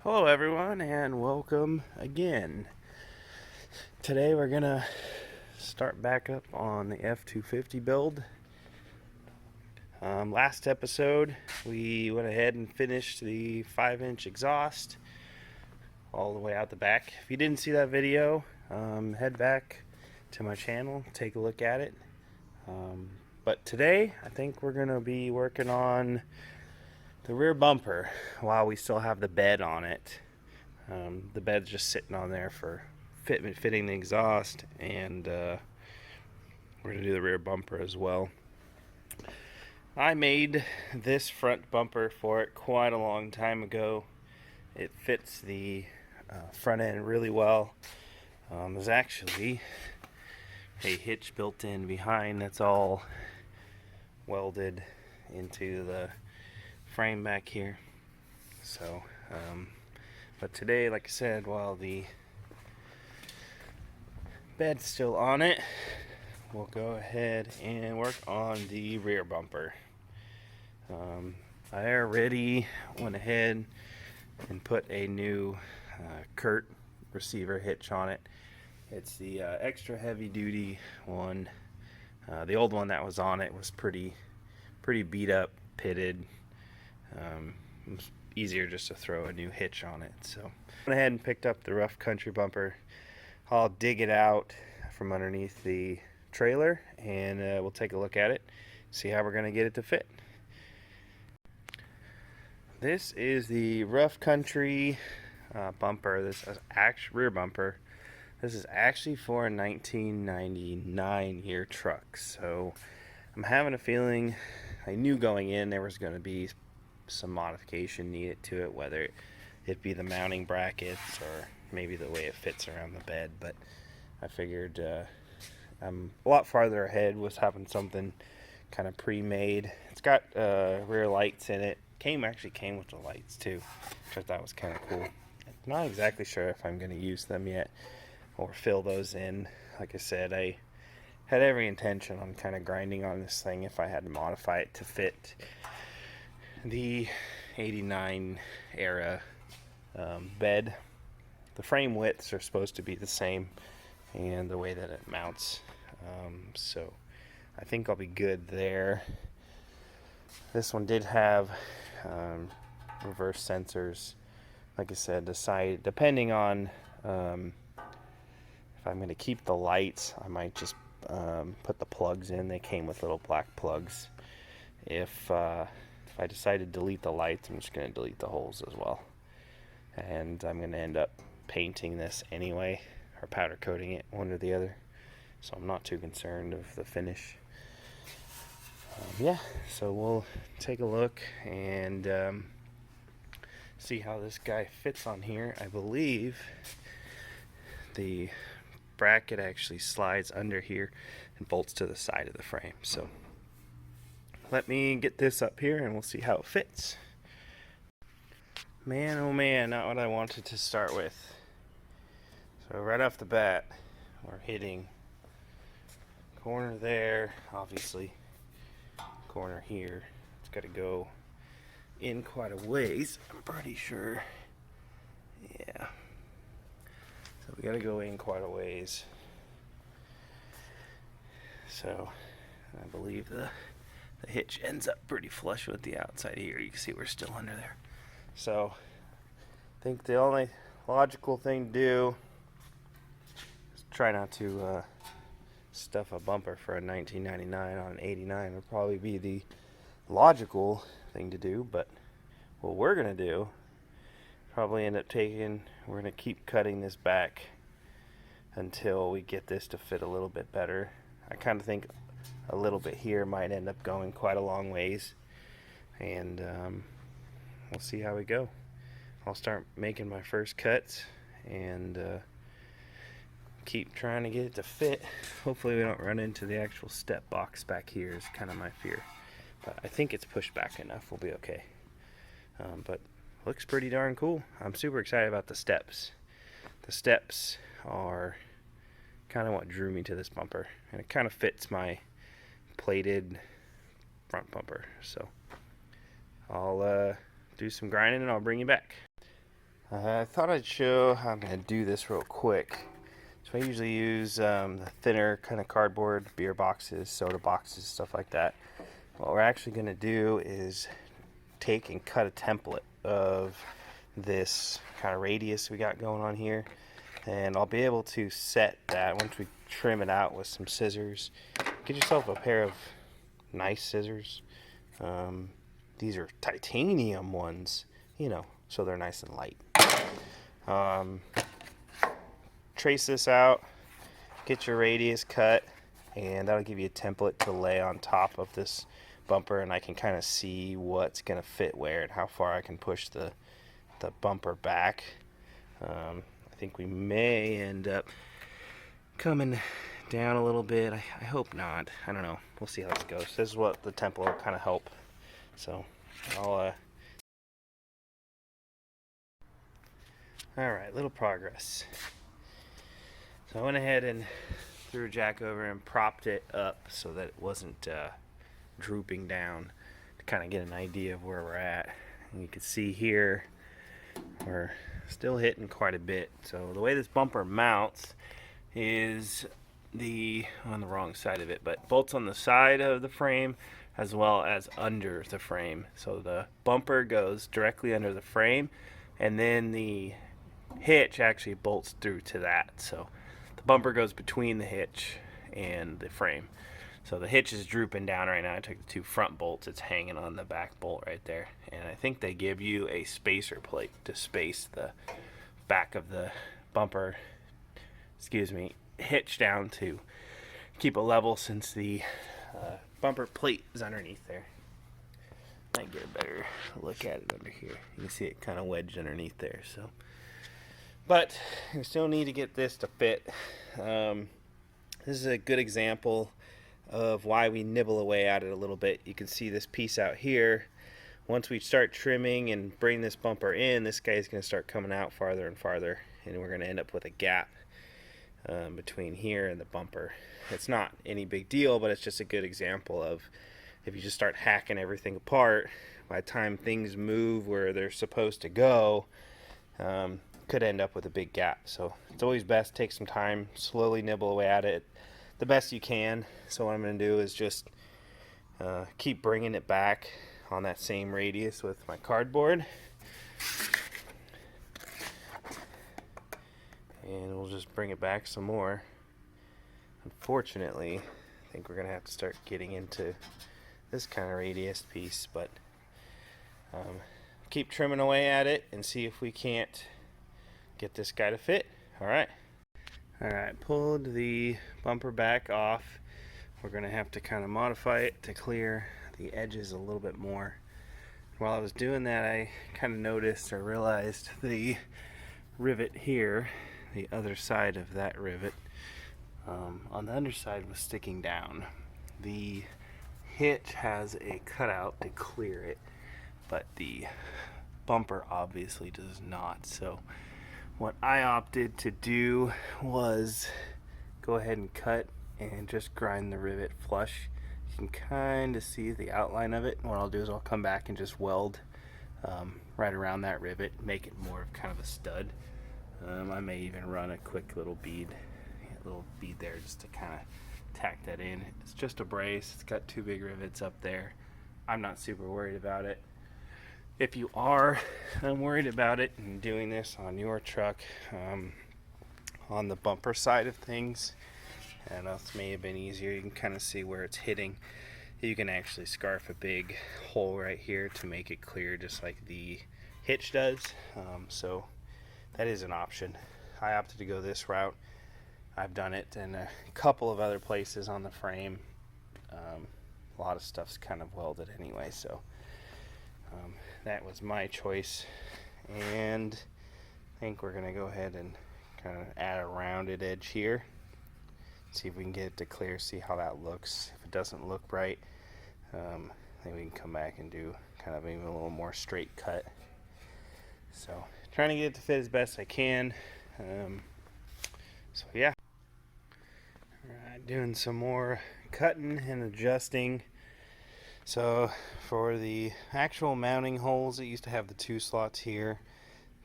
Hello everyone and welcome again. Today we're gonna start back up on the F250 build. Last episode we went ahead and finished the 5-inch exhaust all the way out the back. If you didn't see that video, head back to my channel, take a look at it. But today I think we're gonna be working on the rear bumper while we still have the bed on it. The bed's just sitting on there for fitting the exhaust, and we're going to do the rear bumper as well. I made this front bumper for it quite a long time ago. It fits the front end really well. There's actually a hitch built in behind that's all welded into the frame back here. So but today, like I said, while the bed's still on it, we'll go ahead and work on the rear bumper. I already went ahead and put a new Kurt receiver hitch on it. It's the extra heavy duty one. The old one that was on it was pretty beat up, pitted. It was easier just to throw a new hitch on it. So I went ahead and picked up the rough country bumper. I'll dig it out from underneath the trailer and we'll take a look at it, see how we're going to get it to fit. This is the rough country bumper. This is rear bumper. This is actually for a 1999 year truck, so I'm having a feeling, I knew going in there was going to be some modification needed to it, whether it be the mounting brackets or maybe the way it fits around the bed, but I figured I'm a lot farther ahead with having something kind of pre-made. It's got rear lights in it. Actually came with the lights too, which I thought was kind of cool. Not exactly sure if I'm going to use them yet or fill those in. Like I said, I had every intention on kind of grinding on this thing if I had to modify it to fit the 89 era bed. The frame widths are supposed to be the same, and the way that it mounts, so I think I'll be good there. This one did have reverse sensors. Like I said, decide depending on if I'm going to keep the lights, I might just put the plugs in. They came with little black plugs. If I decide to delete the lights, I'm just going to delete the holes as well. And I'm going to end up painting this anyway, or powder coating it, one or the other. So I'm not too concerned of the finish. Yeah, so we'll take a look and see how this guy fits on here. I believe the bracket actually slides under here and bolts to the side of the frame. So let me get this up here and we'll see how it fits. Man, oh man, not what I wanted to start with. So right off the bat, we're hitting corner there, obviously. Corner here. It's got to go in quite a ways, I'm pretty sure. Yeah. So we got to go in quite a ways. So I believe the hitch ends up pretty flush with the outside here. You can see we're still under there. So I think the only logical thing to do is try not to stuff a bumper for a 1999 on an 89 would probably be the logical thing to do, but what we're going to do, probably end up we're going to keep cutting this back until we get this to fit a little bit better. I kind of think a little bit here might end up going quite a long ways, and we'll see how we go. I'll start making my first cuts and keep trying to get it to fit. Hopefully we don't run into the actual step box back here is kind of my fear, but I think it's pushed back enough. We'll be okay. But looks pretty darn cool. I'm super excited about the steps. The steps are kind of what drew me to this bumper, and it kind of fits my plated front bumper. So I'll do some grinding and I'll bring you back. I thought I'd show how I'm going to do this real quick. So I usually use the thinner kind of cardboard, beer boxes, soda boxes, stuff like that. What we're actually going to do is take and cut a template of this kind of radius we got going on here. And I'll be able to set that once we trim it out with some scissors. Get yourself a pair of nice scissors. These are titanium ones, you know, so they're nice and light. Trace this out, get your radius cut, and that'll give you a template to lay on top of this bumper, and I can kind of see what's going to fit where and how far I can push the bumper back. I think we may end up coming down a little bit. I hope not. I don't know. We'll see how this goes. This is what the template will kind of help. So I'll alright, little progress. So I went ahead and threw a jack over and propped it up so that it wasn't drooping down, to kind of get an idea of where we're at. And you can see here we're still hitting quite a bit. So the way this bumper mounts is on the wrong side of it, but bolts on the side of the frame as well as under the frame. So the bumper goes directly under the frame, and then the hitch actually bolts through to that. So the bumper goes between the hitch and the frame. So the hitch is drooping down right now. I took the two front bolts. It's hanging on the back bolt right there. And I think they give you a spacer plate to space the back of the bumper, hitch down to keep it level, since the bumper plate is underneath there. Might get a better look at it under here. You can see it kind of wedged underneath there. So, but we still need to get this to fit. This is a good example of why we nibble away at it a little bit. You can see this piece out here. Once we start trimming and bring this bumper in, this guy is going to start coming out farther and farther, and we're going to end up with a gap between here and the bumper. It's not any big deal, but it's just a good example of, if you just start hacking everything apart, by the time things move where they're supposed to go, could end up with a big gap. So it's always best to take some time, slowly nibble away at it the best you can. So what I'm going to do is just keep bringing it back on that same radius with my cardboard, and we'll just bring it back some more. Unfortunately, I think we're going to have to start getting into this kind of radius piece, but keep trimming away at it and see if we can't get this guy to fit. Alright, pulled the bumper back off. We're going to have to kind of modify it to clear the edges a little bit more. While I was doing that, I kind of noticed or realized the rivet here, the other side of that rivet, on the underside was sticking down. The hitch has a cutout to clear it, but the bumper obviously does not. So what I opted to do was go ahead and cut and just grind the rivet flush. You can kind of see the outline of it. What I'll do is I'll come back and just weld right around that rivet, make it more of kind of a stud. I may even run a quick little bead there just to kind of tack that in. It's just a brace. It's got two big rivets up there. I'm not super worried about it. If you are worried about it and doing this on your truck, on the bumper side of things, and this may have been easier, you can kind of see where it's hitting. You can actually scarf a big hole right here to make it clear, just like the hitch does. So that is an option. I opted to go this route. I've done it in a couple of other places on the frame. A lot of stuff's kind of welded anyway, so that was my choice. And I think we're gonna go ahead and kind of add a rounded edge here. See if we can get it to clear, see how that looks. If it doesn't look right, then we can come back and do kind of even a little more straight cut. So trying to get it to fit as best I can. So yeah. Alright, doing some more cutting and adjusting. So for the actual mounting holes, it used to have the two slots here.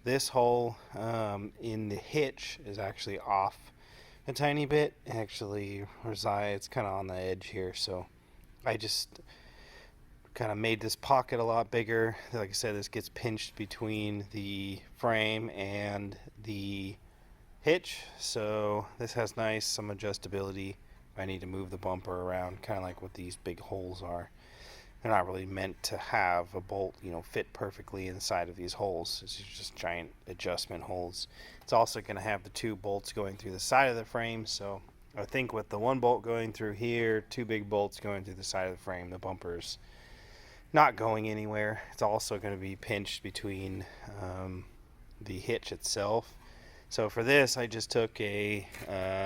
This hole in the hitch is actually off a tiny bit. It actually resides kind of on the edge here, so I just kind of made this pocket a lot bigger. Like I said, this gets pinched between the frame and the hitch, so this has some adjustability if I need to move the bumper around, kind of like what these big holes are. They're not really meant to have a bolt, fit perfectly inside of these holes. It's just giant adjustment holes. It's also going to have the 2 bolts going through the side of the frame, so I think with the 1 bolt going through here, 2 big bolts going through the side of the frame, the bumper's not going anywhere. It's also going to be pinched between the hitch itself. So for this, I just took I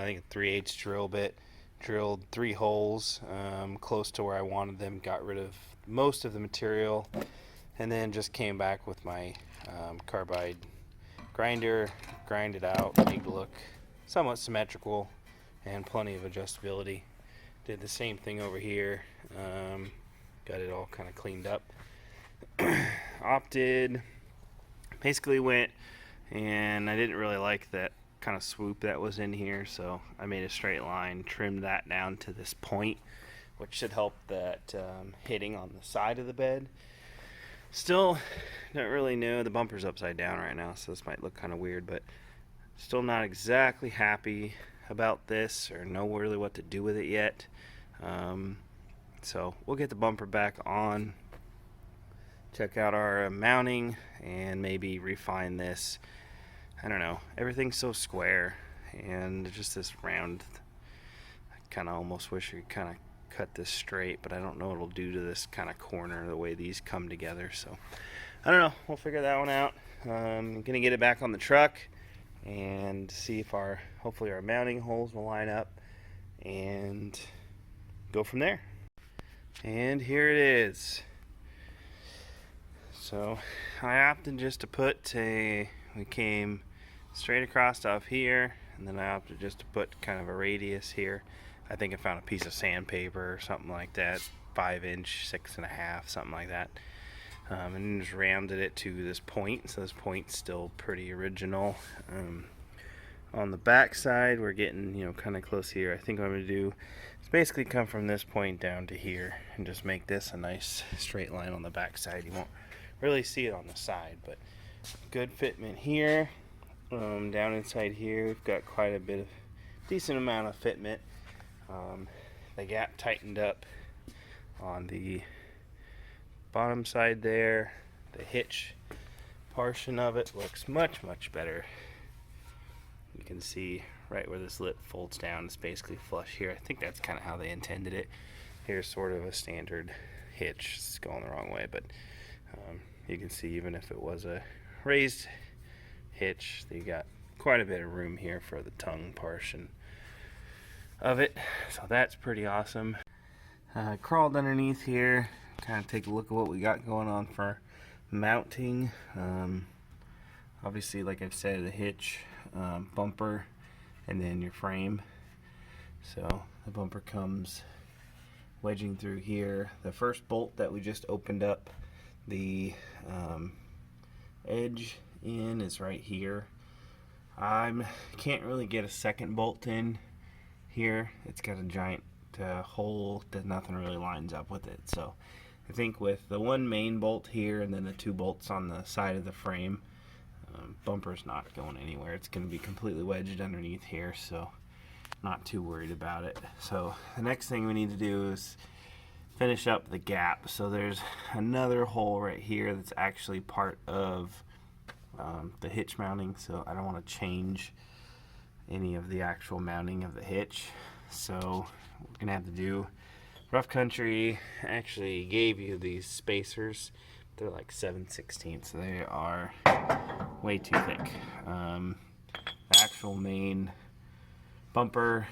think a 3/8 drill bit, drilled 3 holes close to where I wanted them, got rid of most of the material, and then just came back with my carbide grinder, grind it out, make it look somewhat symmetrical and plenty of adjustability. Did the same thing over here. Got it all kind of cleaned up. Basically went, and I didn't really like that kind of swoop that was in here, so I made a straight line, trimmed that down to this point, which should help that hitting on the side of the bed. Still don't really know. The bumper's upside down right now, so this might look kind of weird, but still not exactly happy about this or know really what to do with it yet. So we'll get the bumper back on, check out our mounting, and maybe refine this. I don't know, everything's so square and just this round. I kind of almost wish we kind of cut this straight, but I don't know what it'll do to this kind of corner, the way these come together. So I don't know, we'll figure that one out. I'm gonna get it back on the truck and see if hopefully our mounting holes will line up and go from there. And here it is. So I opted just to put we came straight across off here, and then I opted just to put kind of a radius here. I think I found a piece of sandpaper or something like that, 5-inch, 6.5, something like that. And then just rounded it to this point, so this point's still pretty original. On the back side, we're getting kind of close here. I think what I'm going to do is basically come from this point down to here and just make this a nice straight line on the back side. You won't really see it on the side, but good fitment here. Down inside here, we've got quite a bit of decent amount of fitment. The gap tightened up on the bottom side there. The hitch portion of it looks much better. You can see right where this lip folds down, it's basically flush here. I think that's kind of how they intended it. Here's sort of a standard hitch. It's going the wrong way, but you can see even if it was a raised hitch, you got quite a bit of room here for the tongue portion of it. So that's pretty awesome. Crawled underneath here, kind of take a look at what we got going on for mounting. Obviously, like I've said, the hitch, bumper, and then your frame. So the bumper comes wedging through here. The first bolt that we just opened up the edge in is right here. I can't really get a second bolt in here. It's got a giant hole that nothing really lines up with it. So I think with the one main bolt here and then the 2 bolts on the side of the frame, bumper's not going anywhere. It's going to be completely wedged underneath here, so not too worried about it. So the next thing we need to do is finish up the gap. So there's another hole right here that's actually part of the hitch mounting, so I don't want to change any of the actual mounting of the hitch. So what we're gonna have to do, Rough Country actually gave you these spacers. They're like 7/16, so they are way too thick. The actual main bumper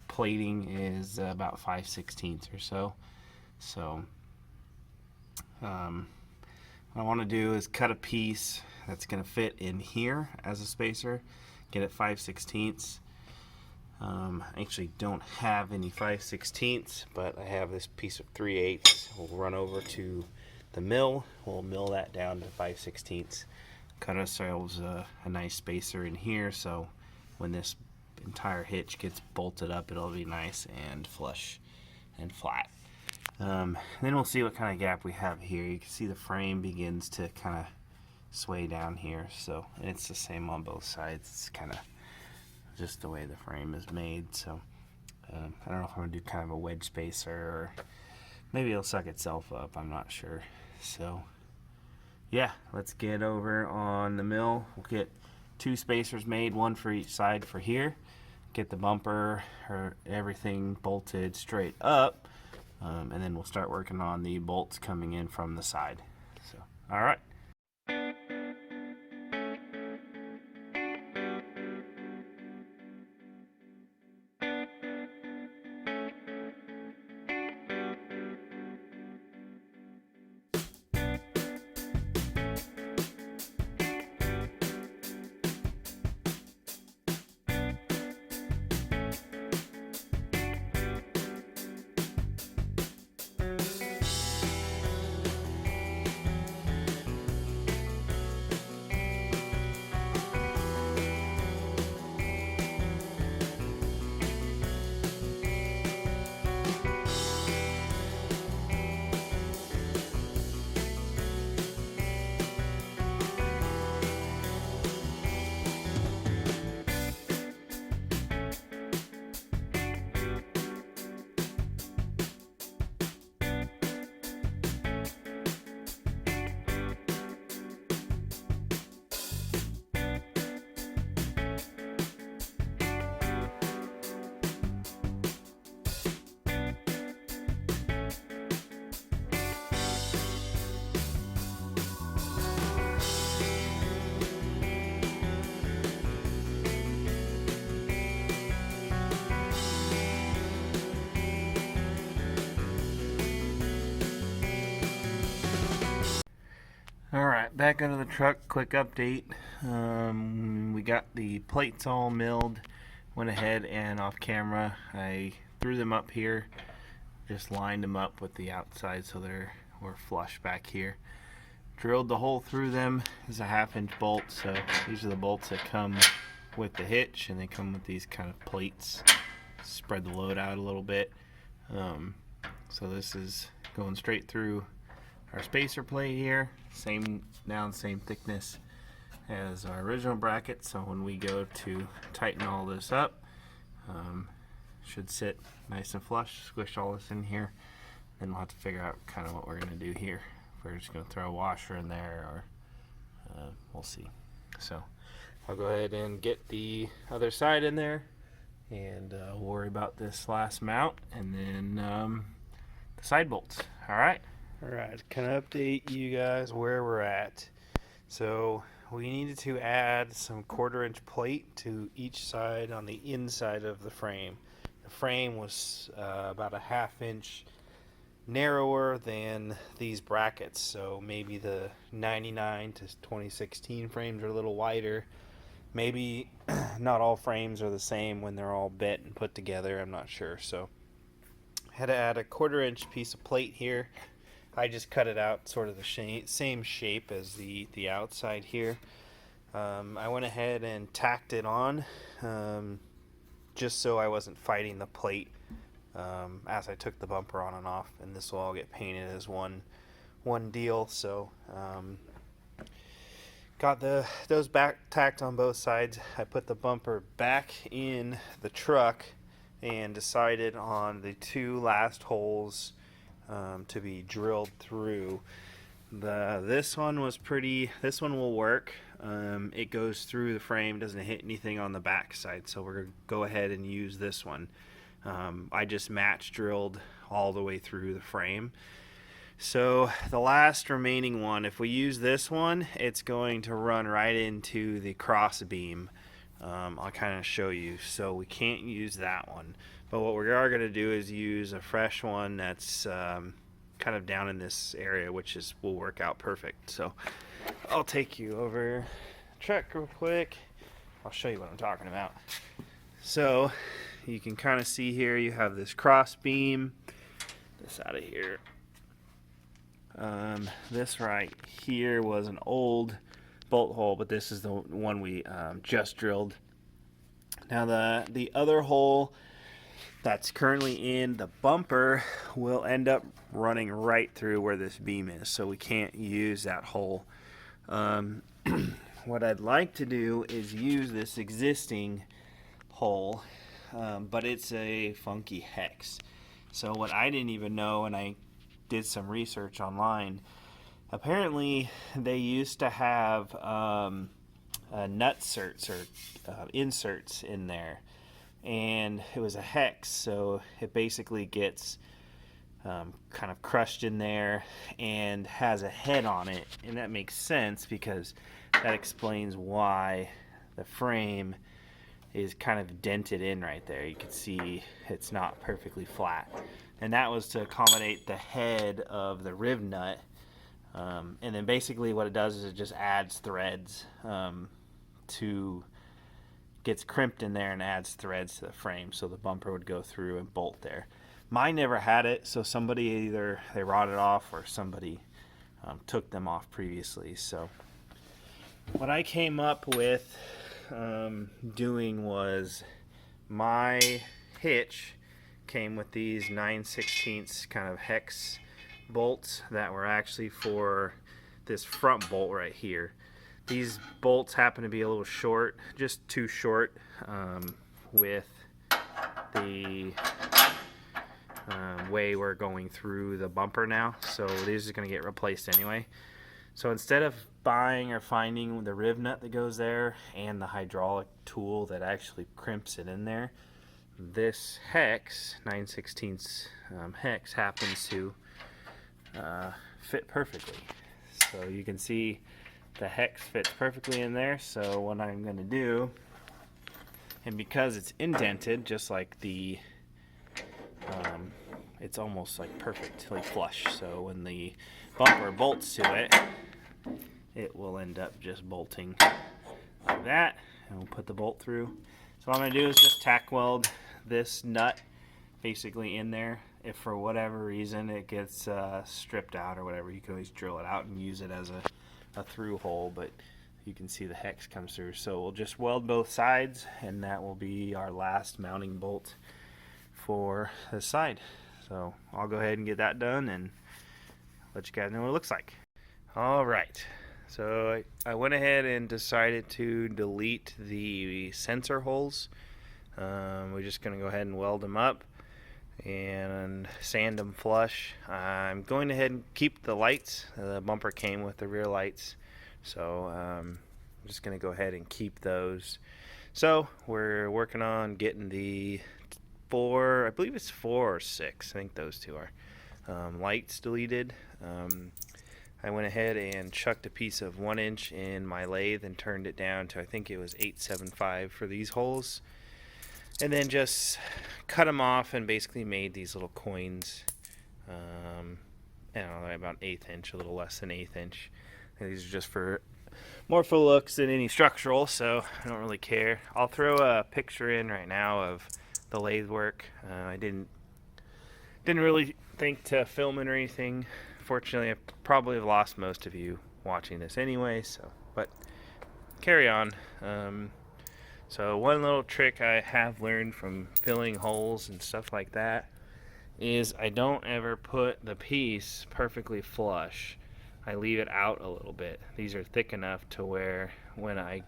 plating is about 5/16 or so. So what I want to do is cut a piece that's going to fit in here as a spacer, get it 5/16. I actually don't have any 5/16, but I have this piece of 3/8. We'll run over to the mill. We'll mill that down to 5/16. cut ourselves a nice spacer in here, so when this entire hitch gets bolted up, it'll be nice and flush and flat. Then we'll see what kind of gap we have here. You can see the frame begins to kind of sway down here, so it's the same on both sides. It's kind of just the way the frame is made. So I don't know if I'm gonna do kind of a wedge spacer, or maybe it'll suck itself up, I'm not sure. So yeah, let's get over on the mill. We'll get 2 spacers made, 1 for each side for here. Get the bumper or everything bolted straight up, and then we'll start working on the bolts coming in from the side. So all right. Alright, back under the truck, quick update. We got the plates all milled. Went ahead and off camera, I threw them up here. Just lined them up with the outside so we're flush back here. Drilled the hole through them. This is a 1/2-inch bolt, so these are the bolts that come with the hitch, and they come with these kind of plates. Spread the load out a little bit. So this is going straight through our spacer plate here, same thickness as our original bracket, so when we go to tighten all this up, should sit nice and flush. Squish all this in here, then we'll have to figure out kind of what we're going to do here. If we're just going to throw a washer in there, or we'll see. So I'll go ahead and get the other side in there, and worry about this last mount, and then the side bolts. Alright, can I update you guys where we're at? So we needed to add some 1/4-inch plate to each side on the inside of the frame. The frame was about a 1/2 inch narrower than these brackets, so maybe the 99 to 2016 frames are a little wider. Maybe not all frames are the same when they're all bent and put together, I'm not sure. So I had to add a 1/4-inch piece of plate here. I just cut it out sort of the same shape as the outside here. I went ahead and tacked it on, just so I wasn't fighting the plate as I took the bumper on and off, and this will all get painted as one deal. So got those back tacked on both sides. I put the bumper back in the truck and decided on the 2 last holes to be drilled through. This one will work. It goes through the frame, doesn't hit anything on the back side, so we're going to go ahead and use this one. I just match drilled all the way through the frame. So the last remaining one, if we use this one, it's going to run right into the cross beam. I'll kind of show you. So we can't use that one, but what we are going to do is use a fresh one that's kind of down in this area, which will work out perfect. So I'll take you over the truck real quick. I'll show you what I'm talking about. So you can kind of see here, you have this cross beam. This out of here. This right here was an old bolt hole, but this is the one we just drilled. Now the other hole that's currently in the bumper will end up running right through where this beam is, so we can't use that hole. What I'd like to do is use this existing hole, but it's a funky hex. So what I didn't even know, and I did some research online, apparently they used to have nutserts or inserts in there, and it was a hex, so it basically gets kind of crushed in there and has a head on it, and that makes sense because that explains why the frame is kind of dented in right there. You can see it's not perfectly flat, and that was to accommodate the head of the riv nut. And then basically what it does is it just adds threads gets crimped in there and adds threads to the frame, so the bumper would go through and bolt there. Mine never had it, so somebody either they rotted off or somebody took them off previously. So what I came up with doing was, my hitch came with these 9/16 kind of hex bolts that were actually for this front bolt right here. These bolts happen to be a little short, just too short with the way we're going through the bumper now, so these are going to get replaced anyway. So instead of buying or finding the riv nut that goes there and the hydraulic tool that actually crimps it in there, this hex, 9/16 hex, happens to fit perfectly. So you can see the hex fits perfectly in there. So what I'm going to do, and because it's indented just like the it's almost like perfectly flush, so when the bumper bolts to it, it will end up just bolting like that, and we'll put the bolt through. So what I'm going to do is just tack weld this nut basically in there. If for whatever reason it gets stripped out or whatever, you can always drill it out and use it as a through hole, but you can see the hex comes through. So we'll just weld both sides, and that will be our last mounting bolt for the side. So I'll go ahead and get that done and let you guys know what it looks like. Alright, so I went ahead and decided to delete the sensor holes. We're just going to go ahead and weld them up and sand them flush. I'm going ahead and keep the lights. The bumper came with the rear lights, so I'm just going to go ahead and keep those. So we're working on getting the I believe it's 4 or 6, I think those two are, lights deleted. I went ahead and chucked a piece of 1 inch in my lathe and turned it down to, I think it was 875 for these holes, and then just cut them off and basically made these little coins. I don't know, about 1/8 inch, a little less than 1/8 inch. And these are just more for looks than any structural, so I don't really care. I'll throw a picture in right now of the lathe work. I didn't really think to film it or anything. Fortunately, I probably have lost most of you watching this anyway, so, but carry on. So one little trick I have learned from filling holes and stuff like that is I don't ever put the piece perfectly flush. I leave it out a little bit. These are thick enough to where when I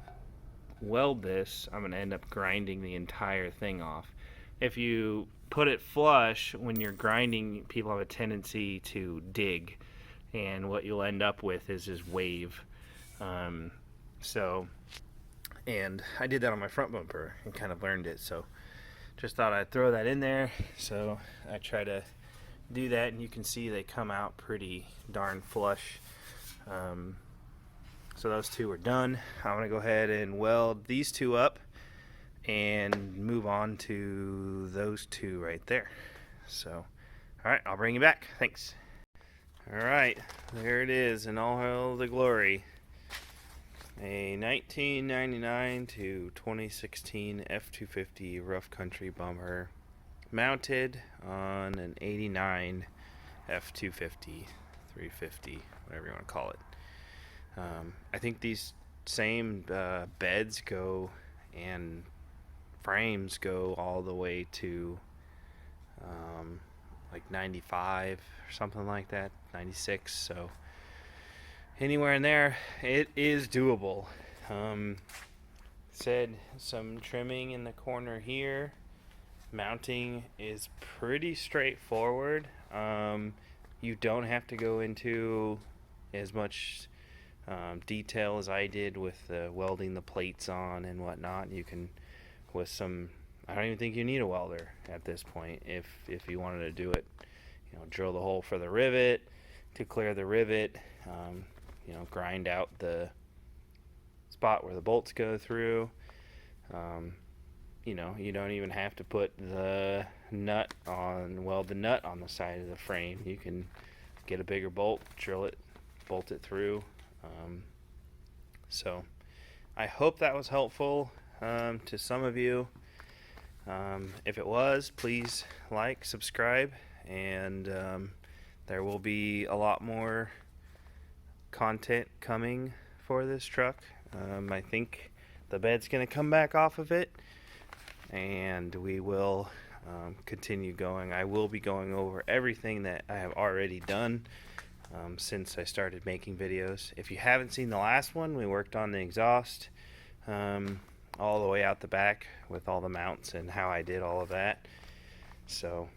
weld this, I'm going to end up grinding the entire thing off. If you put it flush, when you're grinding, people have a tendency to dig, and what you'll end up with is this wave. And I did that on my front bumper and kind of learned it, so just thought I'd throw that in there. So I try to do that, and you can see they come out pretty darn flush. So those two are done. I'm going to go ahead and weld these two up and move on to those two right there. So, alright, I'll bring you back. Thanks. Alright, there it is in all the glory. A 1999 to 2016 F250 rough country bumper mounted on an 89 F250, 350, whatever you want to call it. I think these same beds go and frames go all the way to like 95 or something like that, 96. So anywhere in there, it is doable. Said some trimming in the corner here. Mounting is pretty straightforward. You don't have to go into as much detail as I did with welding the plates on and whatnot. You can, with some, I don't even think you need a welder at this point if you wanted to do it. Drill the hole for the rivet, to clear the rivet, grind out the spot where the bolts go through. You don't even have to put the weld the nut on the side of the frame. You can get a bigger bolt, drill it, bolt it through. So I hope that was helpful to some of you. If it was, please like, subscribe, and there will be a lot more content coming for this truck. I think the bed's going to come back off of it, and we will continue going. I will be going over everything that I have already done since I started making videos. If you haven't seen the last one, we worked on the exhaust all the way out the back with all the mounts and how I did all of that. So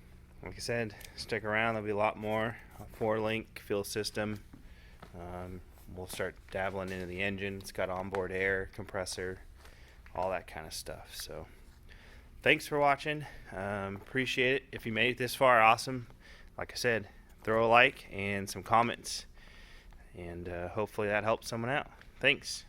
like I said, stick around. There'll be a lot more. A 4-link fuel system. We'll start dabbling into the engine. It's got onboard air, compressor, all that kind of stuff. So thanks for watching. Appreciate it. If you made it this far, awesome. Like I said, throw a like and some comments, and hopefully that helps someone out. Thanks.